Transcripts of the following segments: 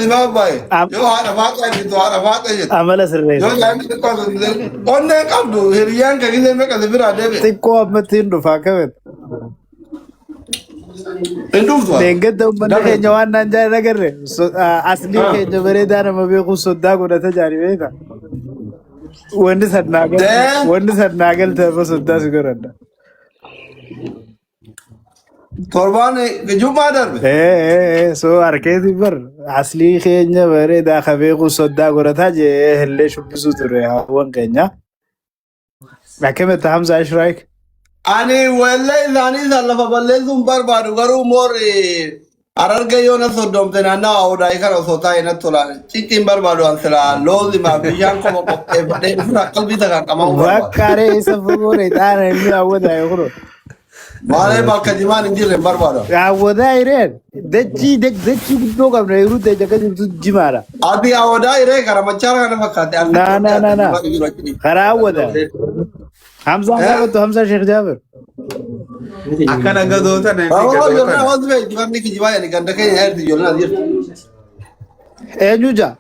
ما باي يو هذا فاقع جدو هذا فاقع جدو amala sirreessa. يو يعني تقول قلنا قبضو هريان كذا ما كذا بيرا دبي Xiqqoo ammattiin dhufaa kabet. انتو فتوا Deeggadda uummanni keenya waan naan jaalala agarre aslii keenya bareedaa nama beeku soddaa godhata jaari beeka. Wanti sannaa galte amma soddaa si godhadha. torban جمعة دربي So harkeetii bar aslii keenya bareedaa ka beeku soddaa godhata jee hellee shubbisuu ture hawwan keenya. Akkamitti Hamza Ashraik? ani wallahi zani zalla balleessuun barbaadu garuu moor ararga yoona soddomte naannaa awudaayi kana osoo taa'e natti tola cinqiin barbaadu an sila loozima bishaan koma qopheeffadhee dhufna qalbii takkaan qabamu barbaadu Bakkaaree isa fuudhee xaara inni hawwataa kuro. maalee bakka jimaan hin jirre hin barbaadu Hawwataa hireen dachii guddoo qabna yeroo ta'e jakka jirtu jimaadha. ati awudaa iree gara machaara kana fakkaate Na. Karaa hawwataa. Hamza hawwatu Hamza Sheekh Jaabir. Akkana gadoota na dibanni kijibaa yani ganda keenya erti ijoolleen as jirtu Eenyu jaa?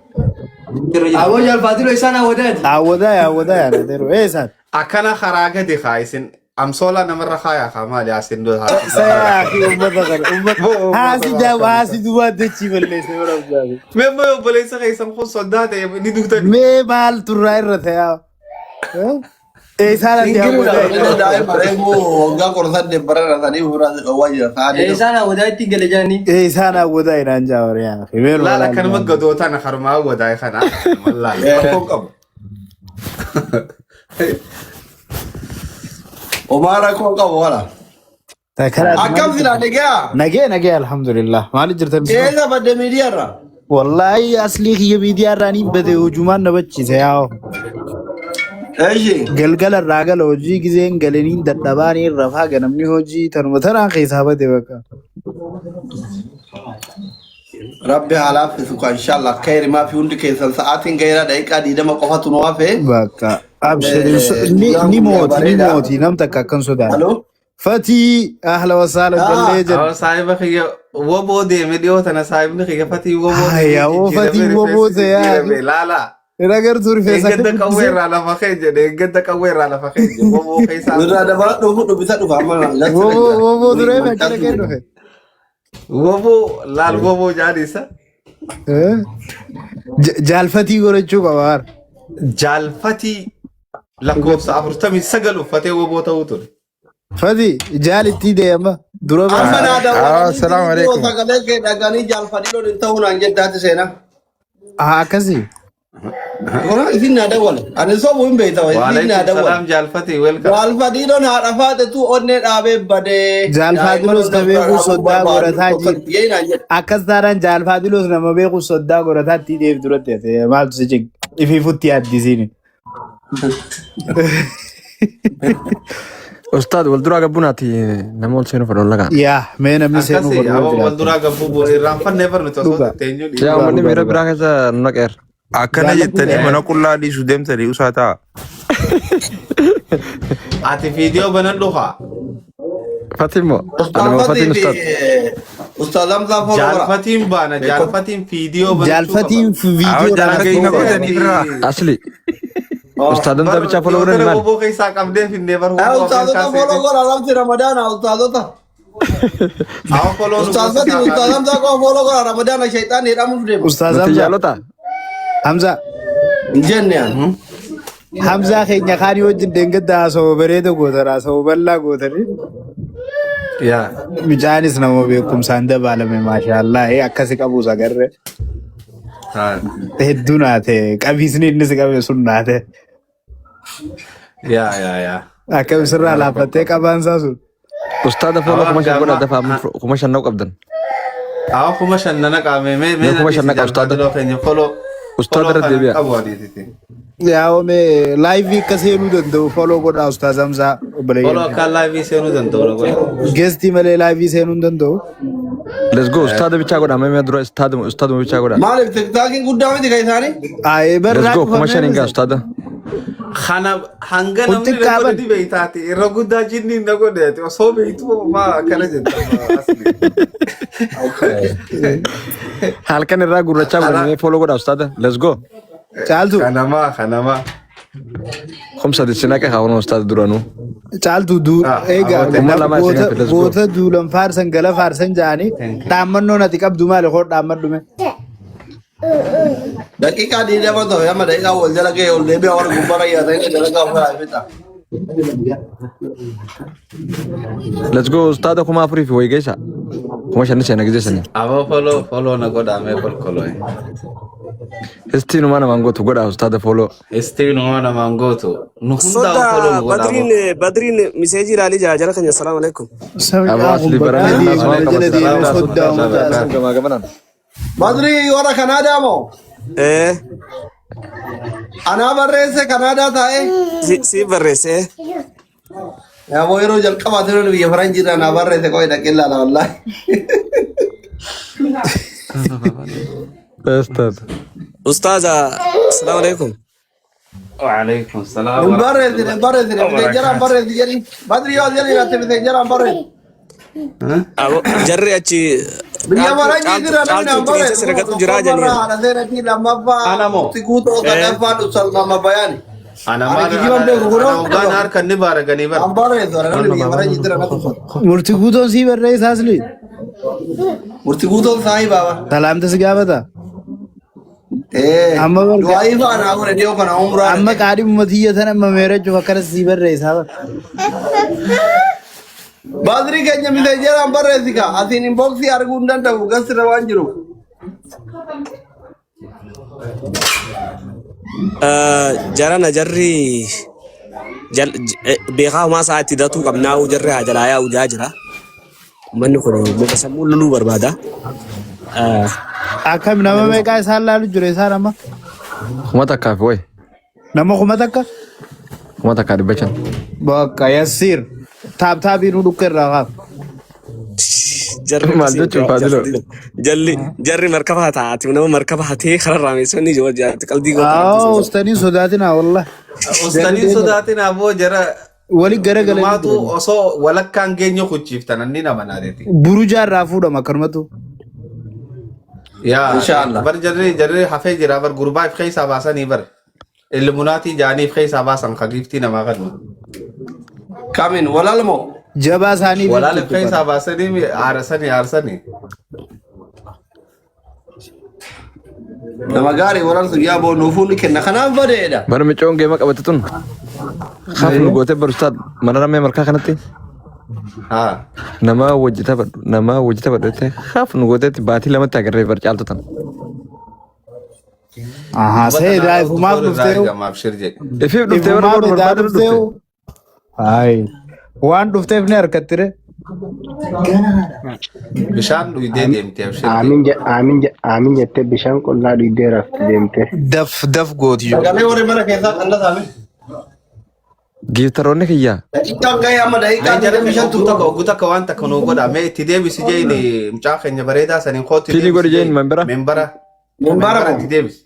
Awwa jalfaatilo isaan hawwataati. Hawwataa yaada yeroo eesaan? akkana karaa gadi kaa'isin amsoola namarra kaayaa maali asin doo haa. Sayaa fi uummata kana uummata haasi jaabu haasi duwwaa dachii balleessee bara jaabu. Memmo obboleessa keessan kun soddaa ta'e ni dugtan. Mee maal turraa irra ta'aa? Eesaan ati hawwataa? daa'ima reefu waggaa qorsan debbara rasanii fuuraa qawwaa jira taa'anii Isaan hawwataatti gala jaanii. Eesaan hawwataa inaan jaawari yaa. Laala akkanuma gadoota na harmaa wadaa'e kana mallaal rakkoon qabu. omaara koo qabu wala akkam sila nagee Nagee alhamdulillah. Maali jirtan? keessa badde miidiyaarra Wallahi aslii kiyya miidiyaa irraa ni bade hujumaan na bachiise yaa. eeshi Galgala irraa gala hojii gizeen galaniin dadhabaanii rafaa ganamni hojii tanuma tanaan keessaa bade bakka. rabbi halaaffisu ka inshallah khayri maa fi hundi keessan sa'aatiin gaheera daqiiqaa 20 qofatu nu hafe Bakka abshirin ni mooti nam takka akkan sodaata. halo Fatii ahla wasaalan jallee jedha. Awwa saahiba kiyya woboo deeme dhiyoo tana saahibni kiyya fatii woboo Ayya woo fatii woboo ta'e yaa. laala. Ragartuu rifeensa Eeggadda qawwee irraa lafa kee jedhe eeggadda qawwee irraa lafa kee jedhe woboo keessaa. irraa dabala dhufu bisa dhufa amma woboo duree bakkana kee dhufe. Woboo laal woboo jaadisa. Jaalfatii godhachuu qaba haara. Jaalfatii lakkoofsa 49 uffatee woboo ta'uu ture. Fatii jaalittii deema dura amma naa dawwalanii Assalamu alaikum. sagalee kee dhaganii jaalfadhii lolin ta'uu naan jedhaati seenaa akkasii. isin naa dawwale ani sobu hin beektawa isin naa Waalaikum dawwale salaam jaalfatii welcome. jaalfadhii lon haadha faatetu onnee dhaabee badee Jaalfadilos na beeku soddaa godhataa jira. Akkas taanaan jaalfadilos nama beeku soddaa godhataa itti deebi duratti hafee maaltu si cig ifiifutti addisiini. Ustaad wal duraa gabbunaati nama ol seenu fedhan lagaan. Yaa mee namni seenuu Akkasii godhuu aboo wal jiraata. duraa gabbuu irraanfannee barnu tosoo teenyuu Yaa uummanni miira biraa keessa nu naqeera. Akkana jettanii mana qullaa dhiisu deemtanii usaa ta'a. ati viidiyoo banan dhufa. Fatiin moo? Adama fatiin ustaad. Ustaad Hamzaa Fooloo Jaalfatiin baana jaalfatiin viidiyoo banan Jaalfatiin Awwa viidiyoo jaalgayina godhanii biraa. Asli. Ustaadan dabichaa foloo godhani maal? Woboo keessaa qabdee finnee bar Ustaadota Fooloo godha lamti Ramadaana ustaadota Awwa foloo Ustaadoti Ustaad Hamzaa koo Fooloo godha Ramadaana shayxaan jedhamuuf deema Ustaaz Mati Hamza. jaalota? Hamza. jenne yaa Hamza keenya kaanii wajjin deenggadda haasawaa bareeda gootan haasawaa bal'aa gootanii. yaa Mijaanis nama beekumsaan dabaalame maashaallah akkasi qabuus agarre. Hedduu naate qabiisni inni si qabe sun naate. yaa Akkam sirraa laaffattee qabaansaa sun. Ustaada foloo kuma shan godha dafa kuma shan nau qabdan. Awwa kuma shannana qaame mee Kuma shanna ustaada. keenya foloo Ustaada irra deebi'a. qabu adiititi. Yaa'ome laayivii akka seenuu danda'u foloo godhaa Ustaaz Hamzaa Foloo obboleeyyan. akka laayivii seenuu danda'u godhe. Geestii malee laayivii seenuu hin danda'u. Let's go. Ustaada bichaa godha. Mee dura ustaaduma bichaa godha. maaliif tiktaakiin guddaa miti kan isaanii Aayee Let's barraa go. Kuma shan hingaa ustaada. Kana hanga Kunti namni qaban. rekoordi beeytaati irra guddaa jinni na godheeti osoo beeytu maa akkana jetta asli. Halkan irraa gurrachaa godhamee follow godha ustaada. Let's go. Caaltu. Kanamaa. Kumsa disina ka hawan ustaada duranu. Caaltu egaa goota duulan faarsan gala faarsan jaanii dhaammannoon ati qabdu maali hoo dhaammadhume. Daqiiqaa diidama ta'u amma daqiiqaa wal jala ga'e ol deebi'a warra gubbara yaada inni jala ga'u fa'aa fita. Let's go ustaada kuma afurii fi waygeessa. Kuma shanni seena gizee sanii. Aboo follow na godhamee kolkoloo. Histiin uma namaan gootu godha ustaada follow. Istiin uma namaan gootu. Nu hundaa follow nu godhamu. بدرين مساجي علي جاجرة كن السلام عليكم. Abaa asli baranii gamaa gamanan. Badri warra Kanaadaa moo? إيه Anaa barreesse Kanaadaa taa'e. سي بريس إيه Yaaboo yeroo jalqabaatti nuti biyya faranjii irraa anaa barreesse qo'ee dhaqee ilaala wallaahi. Ustaad. أستاذ السلام عليكم. Waalaikum salaam. Hin barreessine bitee jaraan barreessi jedhi. Badri yoo jala jiraate bitee jaraan barreessi. أبو جري أشي Biyya faranjii irraa namni an barreessu. سرقة جراجة Warra haadha seeratii lammaffaa tikuutoo sadaffaa dhufsalmama bayaani. Ana Ani maal kijiban beeku kunoo. hoggaan harka ni baaraganii bar. An barreessu namni biyya faranjii irraa na tuffatu. Murtii guutoon sii barreessaa asli. Murtii guutoon saahii baaba. Salaamta si gaafata. Amma barga. Du'aayi faana godhe dhiyoo kana umraa. Amma qaadhi ummatiyya tana amma meerachuuf akkanas sii barreessaa bara. Badri keenya bitee jaraan barreessi ka. Asiin inboxii arguu hin danda'u gasirra waan jiru. جرانا جري بيخاف ما ساعتي داتو قبنا وجري هجلايا وجاجرا من كوني مقسمون لولو بربادا Akkam nama meeqaa isaan laalu jiru isaan amma? Kuma takkaa fi way. Nama kuma takka? Kuma takkaa dhibba shan. Bakka yassiir. Taaptaabii nu dhukka irraa qaab. جري Maal jechuun faadiloo? جري مركبها تاعتي ونما مركبها تي خرر رامي سوني جو جات قلبي Ustaanii sodaatinaa wallah. Ustaanii sodaatiin aboo jara Wali gara galee. maatu osoo walakkaan geenye kuchiiftan anni nama naadeeti. Burujaa irraa fuudhama akkanumatu. Yaa Inshallah. bar jarri hafee jira bar gurbaa if keessaa baasanii bar ilmunaatii jaanii if keessaa baasan kagiiftii namaa kadhu. Kamin walaal moo? Jabaa isaanii. Walaal if keessaa baasanii aarsanii. Nama gaarii walaal sun yaaboo nuufuu ni kenna kanaaf badeedha. Bara micoon geema qabate tun. Haaf nu gootee bar ustaad mana ramee markaa kanatti. Haa. Nama wajji taphadhu jettee haaf nu gooteetti baatii lamatti agarree bar caaltu tan. Ahaa see daa'ifumaaf dhufteeru. Gamaaf shirje. Ifiif dhuftee bara boru barbaadu dhufte. Hayi. Waan dhufteef ni harkattire. Bishaan dhuyidee deemtee shirje. Aamin jettee bishaan qullaa dhuyidee rafti deemtee. Daf gooti yoo. Sagalee warri mana keessaa kan lasaame. Giiftaroonni kiyyaa. Daqiiqaan gahee amma daqiiqaan Jara jedhee bishaan bishaan takka oguu takka waan takka nuu godha mee itti deebisi jeeni mucaa keenya bareedaa saniin kootti Fili godhi jeeni membera. membara Membara itti deebisi.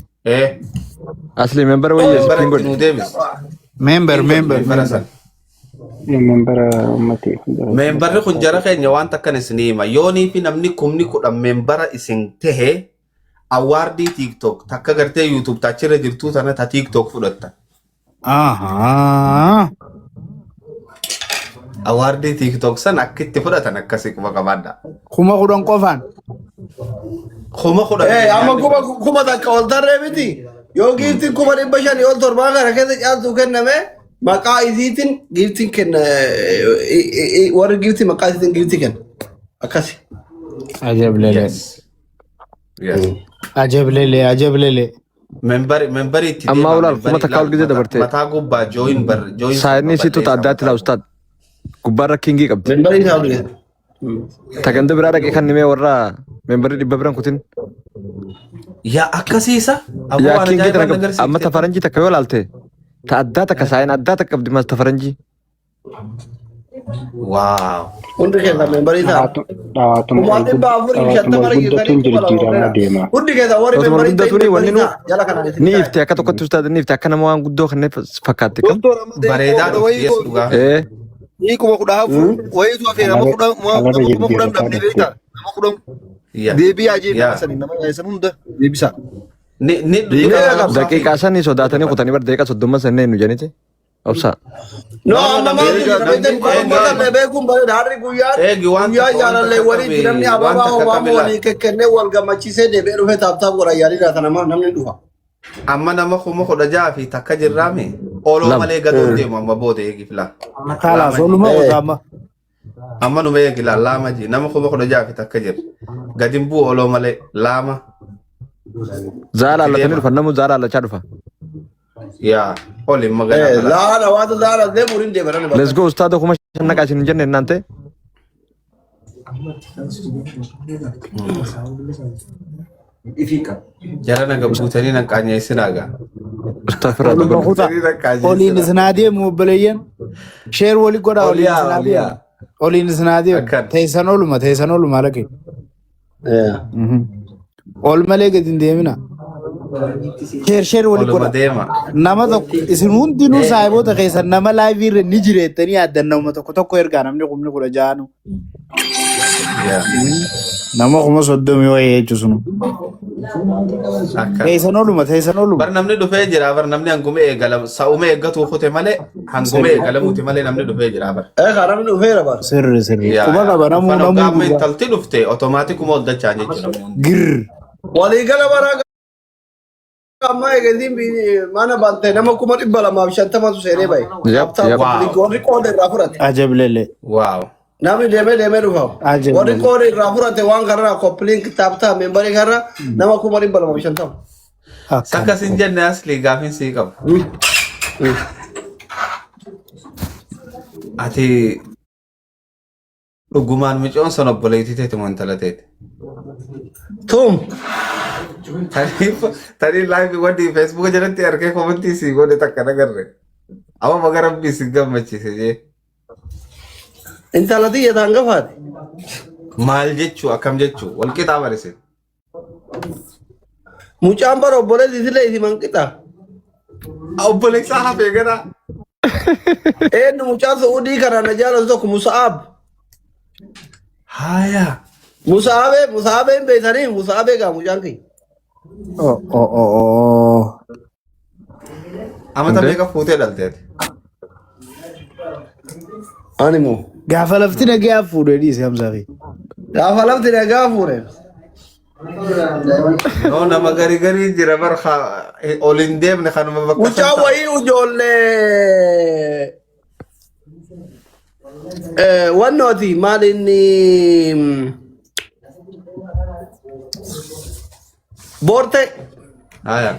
Asli membera wayya Membara sittiin itti godhi. nuu deebisi. Member. Membara san. Membara uummatii. Membarri kun jara keenya waan takkan isin hima yoonii fi namni kumni kudhan membara isin tahe awaardii TikTok takka gartee YouTube taachirra jirtuu tana ta TikTok fudhatta. Ahaa. Awaardii TikTok san akka itti fudhatan akkasii quba qabaadha. Kuma kudhan qofaan. Kuma kudhan. amma kuma takka ol tarree miti. Yoo giiftiin kuma 500 ol torbaa kana keessa caaltuu kenname maqaa isiitiin giiftiin kenna warri giiftii maqaa isiitiin giiftii kenna. Akkasi. Ajab lelee. Yes. Ajab lelee. Membari itti Amma deema, ulaal, membari kuma takka ol gizee dabarte. Mataa gubbaa jooyin Saayinii isiitu addaatti laa ustaad. Gubbaarra kingii qabdi. Membarii isaa ol geessa. Taganda biraa dhaqee kan nimee warra membarii dhibba biran kutin. Yaa akkasiisa. Yaa kingii tana qabdi. Amma tafaranjii takka yoo laalte. Ta addaa takka saayin addaa takka qabdi mas tafaranjii. Waaw. Hundi keessa membarii ta'a. Dhawaatuma Uummanni baaburii shatta mara guddachuun jijjiiramaa deema. Hundi keessa warri Osuma membarii guddatu ta'e wanni membarii nu ta'a. Jala kanaan isin ni ta'a. ifte akka tokkotti ustaad ni ifte akka nama waan guddoo kan fakkaatti kam. Bareedaa dhufti yes dhugaa. Ni kuma kudha hafu wayitu hafe nama kudhan dhabne beektaa nama kudhan deebii ajee sanii nama san hunda deebisa. Ni Daqiiqaa sanii sodaatanii kutanii bar daqiiqaa 30 sanneen nu janite. Obsa. No, amma maali namni beekuun bareeda harri guyyaa jaalallee walii namni ababaa homaa walii kennee wal gammachiisee deebi'ee dhufee taaptaaf godha yaadidha kana namni dhufa. amma nama kuma 16 fi takka jirraame oloo malee gadoo deemu amma booda eegi filaa. Kalaas oluma otaama. Amma numa eegi laama ji nama kuma 16 fi takka jira gadin buu oloo malee laama. Zaala allatanii dhufa namu zaala allachaa dhufa. Yaa oli magana. Laana waata laana deemu hin deebi'an. Let's go ustaada kuma shanna qaasin hin jenne innante. Jara naga buutanii naqaanya isinaaga. Ustafira. Oliin isnaadee muubaleeyyan. Sheer wali godha oliin isnaadee. Oliin isnaadee. Teessan ooluma lake. Ol malee gadi hin deemina. Sheer wali godha. Nama tokko isin hundinuu saayiboota keessan nama laayivii irra ni jireettanii addan nama tokko ergaa namni kumni kudha jaanu. Nama kuma 30 yoo jechuun. Teessan ooluma. Bar namni dhufee jira bar namni hangume eegala sa'ume eeggatu kute malee hangume eegalamuuti malee namni dhufee jira bar. Namni dhufeera bar. Sirri. Kuma qaba namuu. Gaamma intalti dhufte otomaatikuma oddachaa jechuudha. Girr. Waliigala baraa amma eegasiin mana bantee nama 250 seenee bahe. Warri qooda irraa fudhate. Ajableele. Waaw. Namni deemee dhufa. Warri qooda irraa fudhate waan kanarraa koppiliin taaptaa membarii kanarra nama 250. Sakka sin jenne asli gaafin sii qabu. Ati dhugumaan micoon son obboleettii teeti moo intala teeti? Tum. Tani live wadi Facebook jalatti argee komentii sii godhe takka nagarre. Amma magarabbii si gammachiise jee. Intala tiyya hangafaati. Maal jechuu akkam jechuu wal qixaa barise. Mucaan bara obboleessi isilee isi manqixaa. Obboleessaa hafee gana. Eenyu mucaan Saudii kana na jaalatu tokko Musa'aab. Haya. Musaabeen beekanii Musaabee gaa mucaan kiyya. Amata meeqa fuutee dhalteeti? Ani moo. Gaafa lafti nagaa fuudhee dhiise hamsaafi. Gaafa lafti nagaa fuudhee. No nama garii jira bar ol hin deemne kanuma bakka. Mucaan wayii ijoollee. Wannooti maal inni boorte. Haya.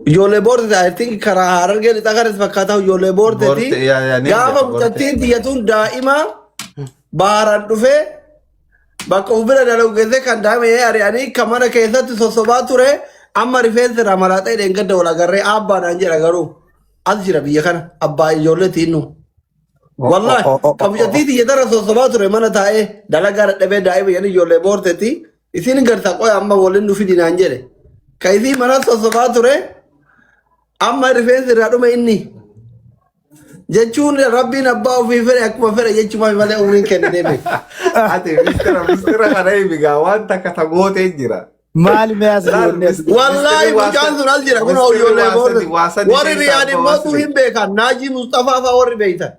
Ijoollee boorte I think karaa Harargee lixaa kanas fakkaataa ijoollee boorteeti. Gaafa mucattiin tiyyatuun daa'ima baharaan dhufee bakka ubira dalagu geessee kan daa'ima ari'anii kan mana keessatti sossobaa ture amma rifeensi irraa malaaxee dheengadda wal agarree abbaadhaan jedha garuu as jira biyya kana abbaa ijoolleeti innu. Wallahi kan mucattii tiyyatara sossobaa ture mana taa'ee dalagaa dadhabee daa'ima jedhanii ijoollee boorteeti isin garta qoya amma waliin dhufi dinaan jedhe. Ka isii mana sossobaa ture amma rifeensi irraa dhume inni. Jechuun rabbiin abbaa ofii fedhe akkuma fedhe jechuudha malee umriin kennee beeku. Ati mistira kana eebigaa waan takka tagootee jira. Maali meeyaas ijoollees. Wallaahi mucaan sun as jira kun ijoollee boorte. Warri riyaad immoo hin beekan Naajii Mustafaa fa'aa warri beeytan.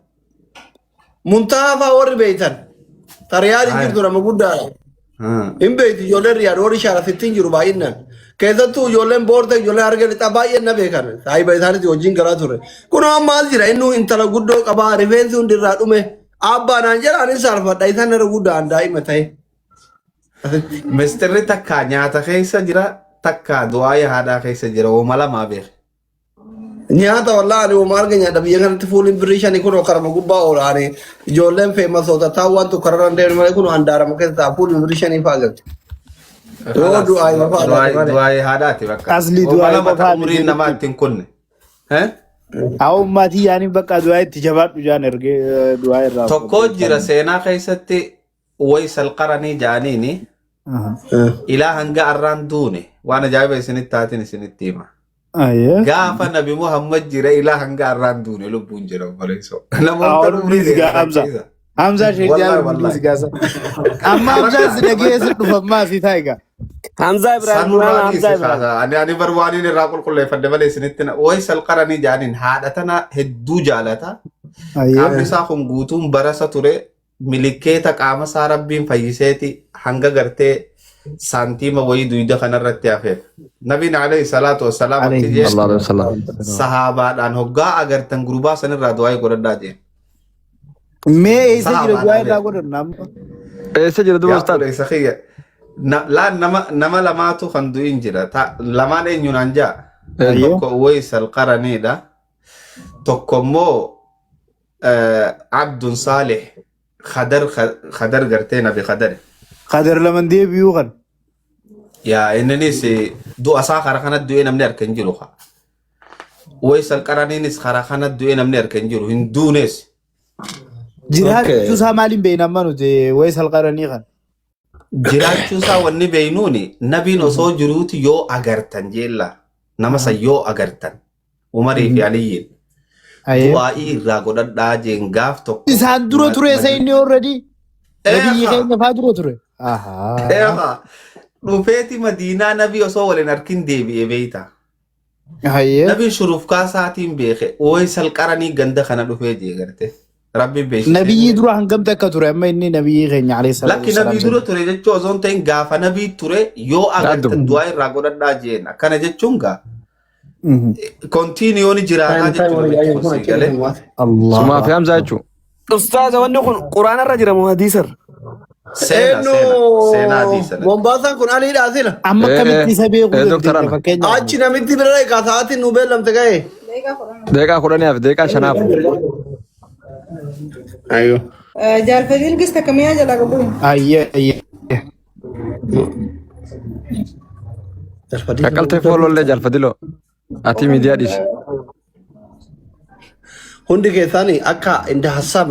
Muntahaa fa'aa warri beeytan. Tariyaad hin jirtu nama guddaadha. Hin beekti ijoolleen riyaad warri shaarafittiin jiru baay'inaan. Keessattuu ijoolleen boorte ijoolleen Harargee lixaa baay'een na beekan. Saayiba isaaniitti wajjin galaa ture. Kun maal jira inni intala guddoo qabaa rifeensi hundi irraa dhume abbaanaan jedha anis saalfadha isaan irra guddaan daa'ima ta'e. Mistirri takka nyaata keessa jira takka du'aa haadhaa keessa jira ooma lamaa beeku. Nyaata wallaahi ooma arga nyaata biyya kanatti fuuliin birrii shanii kun karama gubbaa oolaani ijoolleen feemasoota taa'u waan tokko kararaan deemu malee kun handaarama keessa ta'a fuuliin birrii shanii fa'aa galti. Yoo du'aa haadhaati haadhaati bakka. Asli du'aa lama ta'uuriin namaa ittiin kunne. Au mati yani bakka du'a itti jabaadhu jaan ergee du'a irraa. Tokko jira seenaa keessatti Waysal Qaranii jaaniini ilaa hanga arraan duune waan ajaa'iba isinitti taatin isinitti hima. Gaafa Nabi Muhammad jira ilaa hanga arraan duune lubbuun jira bareeso. Namoota umrii Hamza Sheikh Gaza. Amma Hamza sidagee dhufammaa si taayiga. Hamza Ibrahim Hamza Ibrahim ani barwaani ni raaqul qulleeffadde malee isinitti Waysal Qaranii jaaniin haadha tana hedduu jaalata. Qaamni isaa kun guutuun barasa ture milikeeta qaama isaa rabbiin fayyiseeti hanga gartee saantiima wayii duyda kanarratti hafeef. Nabiin alayhi salaatu wassalaam akki jee sahaabaadhaan hoggaa agartan gurbaa sanirraa du'aa godhadhaa jeen. Mee eessa jira du'aa irraa godhan namni? Eessa jira du'aa ustaad? Eessa kiyya. Laan nama lamaatu kan du'in jira. Lamaan eenyunaan jaa. Tokko Waysal Qaraniidha. Tokko immoo Abdun Saalih Khadar gartee Nabi Khadar. Khadar laman deebi'uu kan. Yaa inninis du'a isaa karaa kanatti du'ee namni harka hin jiru. Waysal Qaraniinis karaa kanatti du'ee namni harka hin jiru. Hin duunes. Jiraachuu isaa maaliin beeynamma nuti Waysal Qaranii kan? Jiraachuu isaa wanni beeynuuni nabiin osoo jiruuti yoo agartan jeella nama san yoo agartan Umarii fi Aliyyiin du'aa'ii irraa godhadhaa jeen gaaf tokko. Isaan dura ture isa inni already. Nabiyyi keenya faa dura ture. Dhufeeti Madiinaa nabii osoo waliin harkin deebi'ee beeyta. Nabiin shurufkaa isaatiin beeke Waysal Qaranii ganda kana dhufee jee garte. Rabbiin beeksise. Nabiyyi dura hangamte akka ture amma inni nabiyyi keenya alayhi salaatu lakki nabii dura ture jechuun osoo hin ta'in gaafa nabii ture yoo agartan du'aa irraa godhadhaa jeen akkana jechuun gaa. Kontiiniyoon jiraataa jechuudha. Sumaa fi Hamza jechuun. Ustaaza wanni kun Quraana irra jira moo hadiisa? Seenaa hadiisa. Mombaasan kun aliidhaa sila. Amma akkamitti isa beekuu fakkeenya. Achi namitti bira eegaa sa'aatiin nu beellamte ga'e. Deeqaa 10 deeqaa 5. Ayo. Jaalfadil gista kamiyaa jala qabu. Ayyee. Kakkaltee foolollee jaalfadiloo. Ati miidiyaa dhiisi. Hundi keessanii akka inda hasaaba.